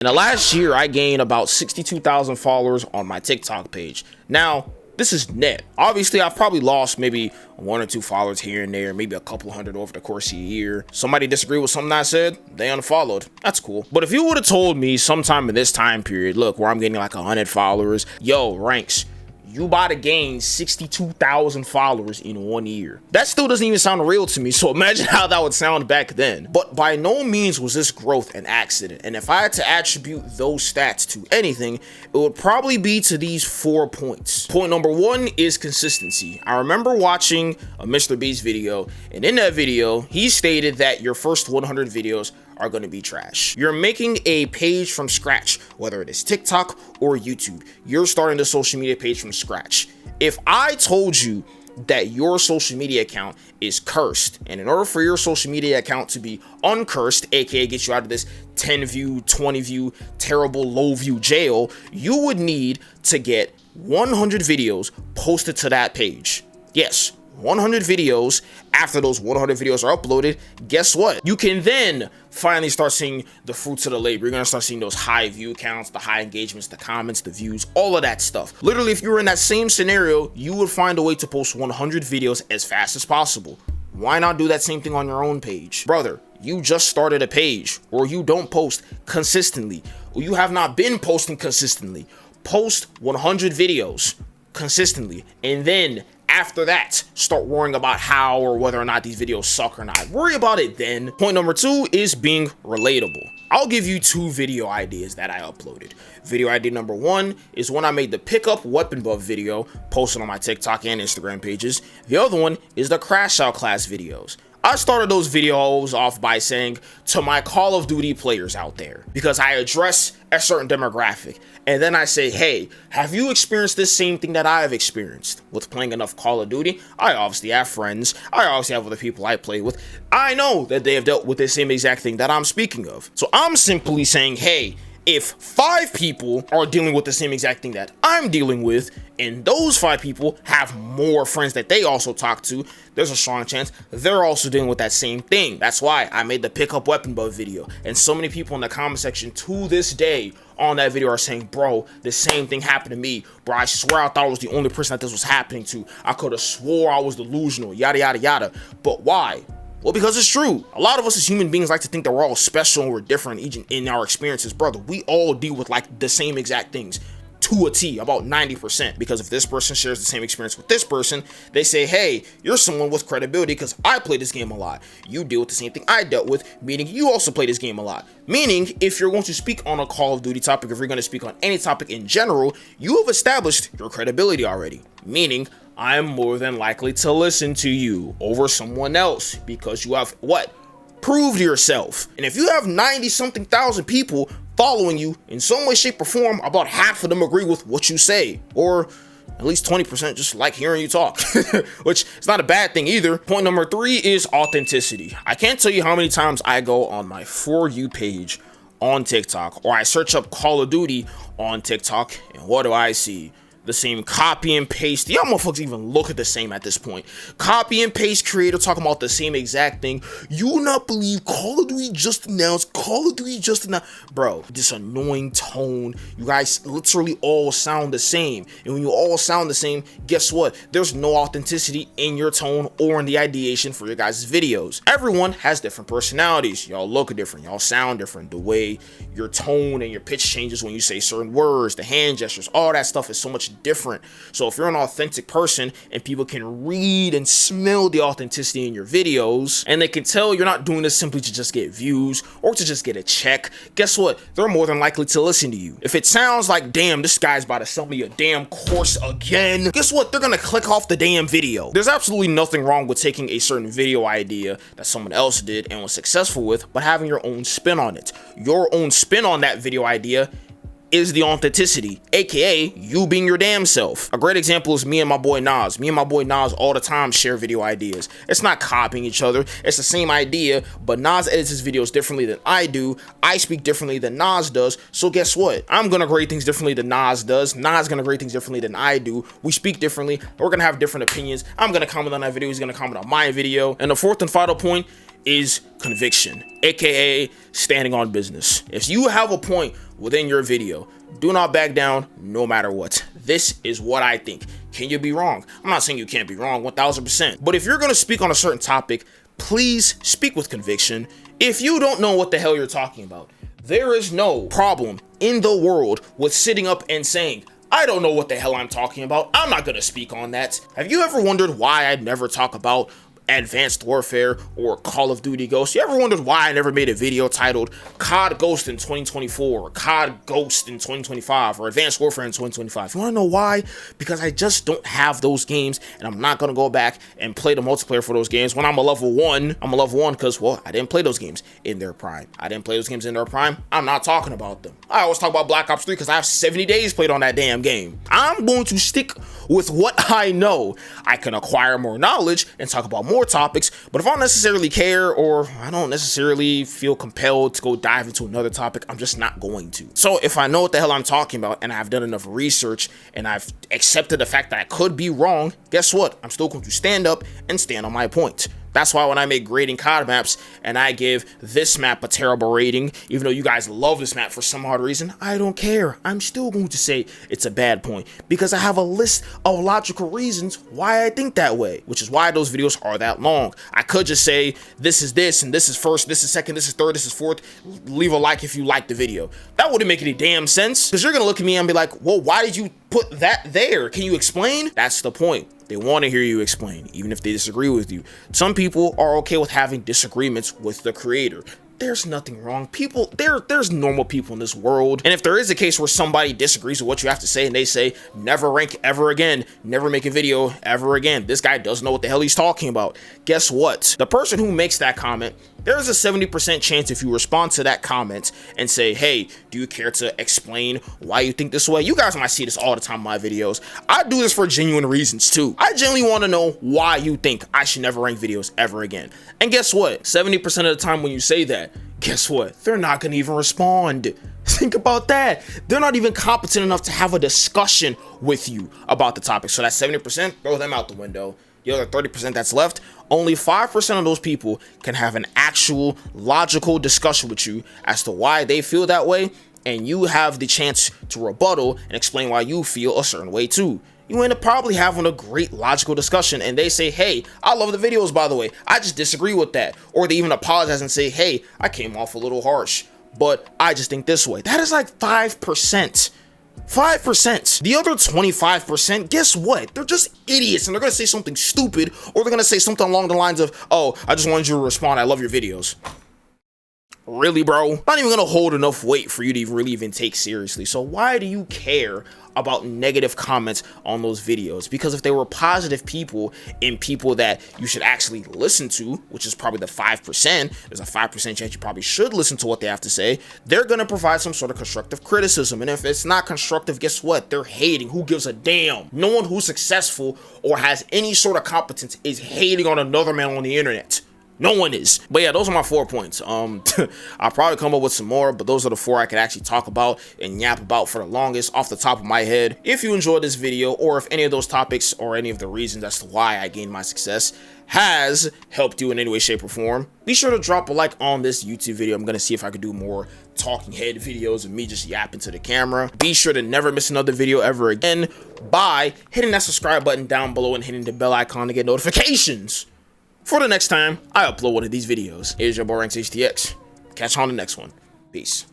In the last year, I gained about 62,000 followers on my TikTok page. Now, this is net. Obviously, I've probably lost maybe 1 or 2 followers here and there, maybe a couple hundred over the course of a year. Somebody disagreed with something I said, they unfollowed. That's cool. But if you would have told me sometime in this time period, look, where I'm getting like 100 followers, yo, Ranks, you about to gain 62,000 followers in 1 year. That still doesn't even sound real to me, so imagine how that would sound back then. But by no means was this growth an accident, and if I had to attribute those stats to anything, it would probably be to these 4 points. Point number 1 is consistency. I remember watching a Mr. Beast video, and in that video, he stated that your first 100 videos are going to be trash. You're making a page from scratch, whether it is TikTok or YouTube. You're starting the social media page from scratch. If I told you that your social media account is cursed, and in order for your social media account to be uncursed, aka get you out of this 10 view, 20 view, terrible low view jail, you would need to get 100 videos posted to that page. Yes, 100 videos. After those 100 videos are uploaded, guess what? You can then finally start seeing the fruits of the labor. You're gonna start seeing those high view counts, the high engagements, the comments, the views, all of that stuff. Literally, if you were in that same scenario, you would find a way to post 100 videos as fast as possible. Why not do that same thing on your own page? Brother, you just started a page, or you don't post consistently, or you have not been posting consistently. Post 100 videos consistently, and then after that, start worrying about how or whether or not these videos suck or not. Worry about it then. Point number 2 is being relatable. I'll give you 2 video ideas that I uploaded. Video idea number 1 is when I made the pickup weapon buff video, posted on my TikTok and Instagram pages. The other one is the crash out class videos. I started those videos off by saying to my Call of Duty players out there, because I address a certain demographic, and then I say, hey, have you experienced this same thing that I have experienced with playing enough Call of Duty? I obviously have friends, I obviously have other people I play with. I know that they have dealt with the same exact thing that I'm speaking of. So I'm simply saying, hey, if 5 people are dealing with the same exact thing that I'm dealing with, and those 5 people have more friends that they also talk to, there's a strong chance they're also dealing with that same thing. That's why I made the pickup weapon buff video. And so many people in the comment section to this day on that video are saying, bro, the same thing happened to me. Bro, I swear I thought I was the only person that this was happening to. I could have swore I was delusional, yada, yada, yada. But why? Well, because it's true. A lot of us as human beings like to think that we're all special and we're different in our experiences. Brother, we all deal with like the same exact things to a T, about 90%. Because if this person shares the same experience with this person, they say, hey, you're someone with credibility because I play this game a lot. You deal with the same thing I dealt with, meaning you also play this game a lot. Meaning, if you're going to speak on a Call of Duty topic, if you're going to speak on any topic in general, you have established your credibility already. Meaning, I'm more than likely to listen to you over someone else because you have what? Proved yourself. And if you have 90-something thousand people following you in some way, shape, or form, about half of them agree with what you say, or at least 20% just like hearing you talk, which is not a bad thing either. Point number 3 is authenticity. I can't tell you how many times I go on my For You page on TikTok, or I search up Call of Duty on TikTok, and what do I see? The same copy and paste. Y'all motherfuckers even look at the same at this point. Copy and paste creator talking about the same exact thing. You will not believe Call of Duty just announced. Call of Duty just announced. Bro, this annoying tone. You guys literally all sound the same. And when you all sound the same, guess what? There's no authenticity in your tone or in the ideation for your guys' videos. Everyone has different personalities. Y'all look different. Y'all sound different. The way your tone and your pitch changes when you say certain words, the hand gestures, all that stuff is so much different. So if you're an authentic person and people can read and smell the authenticity in your videos, and they can tell you're not doing this simply to just get views or to just get a check, guess what? They're more than likely to listen to you. If it sounds like, damn, this guy's about to sell me a damn course again, guess what? They're gonna click off the damn video. There's absolutely nothing wrong with taking a certain video idea that someone else did and was successful with, but having your own spin on it. Your own spin on that video idea is the authenticity, aka you being your damn self. A great example is me and my boy Nas. Me and my boy Nas all the time share video ideas. It's not copying each other, it's the same idea, but Nas edits his videos differently than I do. I speak differently than Nas does. So guess what? I'm gonna grade things differently than Nas does. Nas gonna grade things differently than I do. We speak differently. We're gonna have different opinions. I'm gonna comment on that video. He's gonna comment on my video. And the fourth and final point is conviction, aka standing on business. If you have a point within your video, do not back down no matter what. This is what I think. Can you be wrong? I'm not saying you can't be wrong 1000%. But if you're going to speak on a certain topic, please speak with conviction. If you don't know what the hell you're talking about, there is no problem in the world with sitting up and saying, I don't know what the hell I'm talking about. I'm not going to speak on that. Have you ever wondered why I never talk about Advanced Warfare or Call of Duty Ghost? You ever wondered why I never made a video titled COD Ghost in 2024 or COD Ghost in 2025 or Advanced Warfare in 2025? You want to know why? Because I just don't have those games, and I'm not going to go back and play the multiplayer for those games when I'm a level 1. I'm a level 1 because, well, I didn't play those games in their prime. I didn't play those games in their prime. I'm not talking about them. I always talk about Black Ops 3 because I have 70 days played on that damn game. I'm going to stick with what I know. I can acquire more knowledge and talk about more topics, but if I don't necessarily care or I don't necessarily feel compelled to go dive into another topic, I'm just not going to. So if I know what the hell I'm talking about and I've done enough research and I've accepted the fact that I could be wrong, guess what? I'm still going to stand up and stand on my point. That's why when I make grading COD maps and I give this map a terrible rating, even though you guys love this map for some odd reason, I don't care. I'm still going to say it's a bad point because I have a list of logical reasons why I think that way, which is why those videos are that long. I could just say this is this and this is first, this is second, this is third, this is fourth. Leave a like if you like the video. That wouldn't make any damn sense because you're going to look at me and be like, well, why did you put that there? Can you explain? That's the point. They want to hear you explain, even if they disagree with you. Some people are okay with having disagreements with the creator. There's nothing wrong. There's normal people in this world. And if there is a case where somebody disagrees with what you have to say and they say, never rank ever again, never make a video ever again, this guy doesn't know what the hell he's talking about. Guess what? The person who makes that comment, there's a 70% chance if you respond to that comment and say, hey, do you care to explain why you think this way? You guys might see this all the time in my videos. I do this for genuine reasons too. I genuinely want to know why you think I should never rank videos ever again. And guess what? 70% of the time when you say that, guess what? They're not going to even respond. Think about that. They're not even competent enough to have a discussion with you about the topic. So that 70%, throw them out the window. The other 30% that's left, only 5% of those people can have an actual logical discussion with you as to why they feel that way, and you have the chance to rebuttal and explain why you feel a certain way too. You end up probably having a great logical discussion and they say, hey, I love the videos, by the way, I just disagree with that. Or they even apologize and say, hey, I came off a little harsh, but I just think this way. That is like 5%. 5%. The other 25%, guess what? They're just idiots and they're gonna say something stupid, or they're gonna say something along the lines of, oh, I just wanted you to respond, I love your videos. Really, bro? Not even gonna hold enough weight for you to really even take seriously. So why do you care about negative comments on those videos? Because if they were positive people and people that you should actually listen to, which is probably the 5%, there's a 5% chance you probably should listen to what they have to say, they're gonna provide some sort of constructive criticism. And if it's not constructive, guess what? They're hating. Who gives a damn? No one who's successful or has any sort of competence is hating on another man on the internet. No one is. But yeah, those are my 4 points. I'll probably come up with some more, but those are the 4 I could actually talk about and yap about for the longest off the top of my head. If you enjoyed this video, or if any of those topics or any of the reasons as to why I gained my success has helped you in any way, shape, or form, be sure to drop a like on this YouTube video. I'm gonna see if I could do more talking head videos of me just yapping to the camera. Be sure to never miss another video ever again by hitting that subscribe button down below and hitting the bell icon to get notifications for the next time I upload one of these videos. Here's your boy Ranks HTX. Catch you on the next one. Peace.